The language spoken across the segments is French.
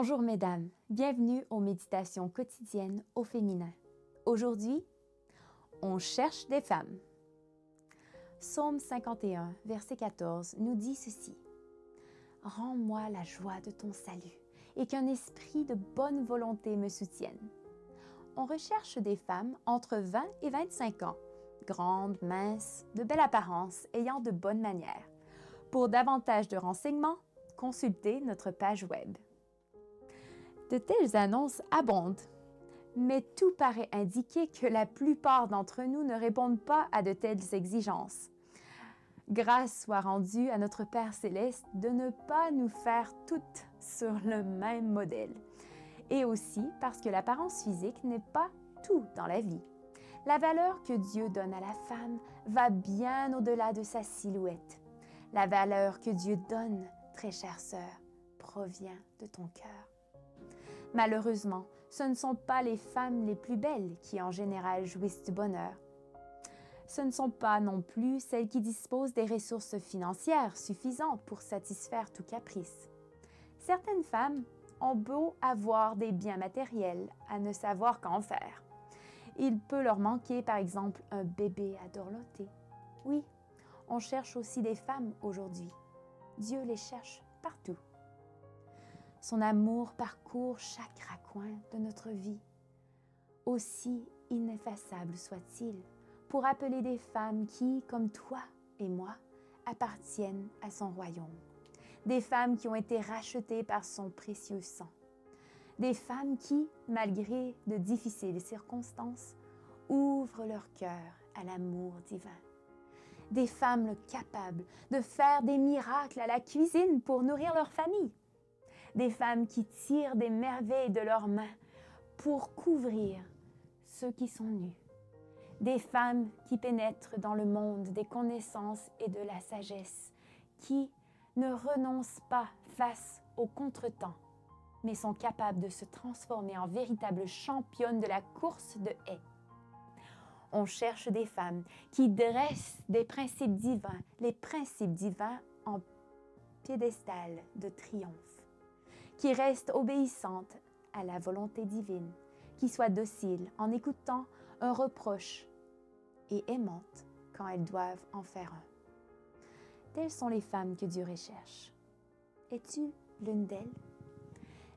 Bonjour mesdames, bienvenue aux méditations quotidiennes au féminin. Aujourd'hui, on cherche des femmes. Psaume 51, verset 14 nous dit ceci. « Rends-moi la joie de ton salut et qu'un esprit de bonne volonté me soutienne. » On recherche des femmes entre 20 et 25 ans, grandes, minces, de belle apparence, ayant de bonnes manières. Pour davantage de renseignements, consultez notre page web. De telles annonces abondent, mais tout paraît indiquer que la plupart d'entre nous ne répondent pas à de telles exigences. Grâce soit rendue à notre Père Céleste de ne pas nous faire toutes sur le même modèle. Et aussi parce que l'apparence physique n'est pas tout dans la vie. La valeur que Dieu donne à la femme va bien au-delà de sa silhouette. La valeur que Dieu donne, très chère sœur, provient de ton cœur. Malheureusement, ce ne sont pas les femmes les plus belles qui en général jouissent du bonheur. Ce ne sont pas non plus celles qui disposent des ressources financières suffisantes pour satisfaire tout caprice. Certaines femmes ont beau avoir des biens matériels à ne savoir qu'en faire. Il peut leur manquer par exemple un bébé à dorloter. Oui, on cherche aussi des femmes aujourd'hui. Dieu les cherche partout. Son amour parcourt chaque raccoin de notre vie. Aussi ineffaçable soit-il, pour appeler des femmes qui, comme toi et moi, appartiennent à son royaume. Des femmes qui ont été rachetées par son précieux sang. Des femmes qui, malgré de difficiles circonstances, ouvrent leur cœur à l'amour divin. Des femmes capables de faire des miracles à la cuisine pour nourrir leur famille. Des femmes qui tirent des merveilles de leurs mains pour couvrir ceux qui sont nus. Des femmes qui pénètrent dans le monde des connaissances et de la sagesse, qui ne renoncent pas face aux contretemps, mais sont capables de se transformer en véritables championnes de la course de haies. On cherche des femmes qui dressent des principes divins, les principes divins en piédestal de triomphe, qui restent obéissantes à la volonté divine, qui soient dociles en écoutant un reproche et aimantes quand elles doivent en faire un. Telles sont les femmes que Dieu recherche. Es-tu l'une d'elles?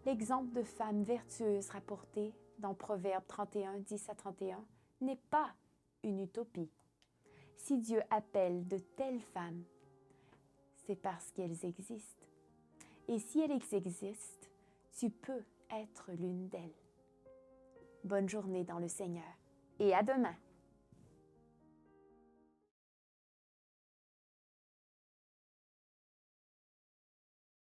L'exemple de femme vertueuse rapporté dans Proverbe 31, 10 à 31 n'est pas une utopie. Si Dieu appelle de telles femmes, c'est parce qu'elles existent. Et si elles existent, tu peux être l'une d'elles. Bonne journée dans le Seigneur et à demain!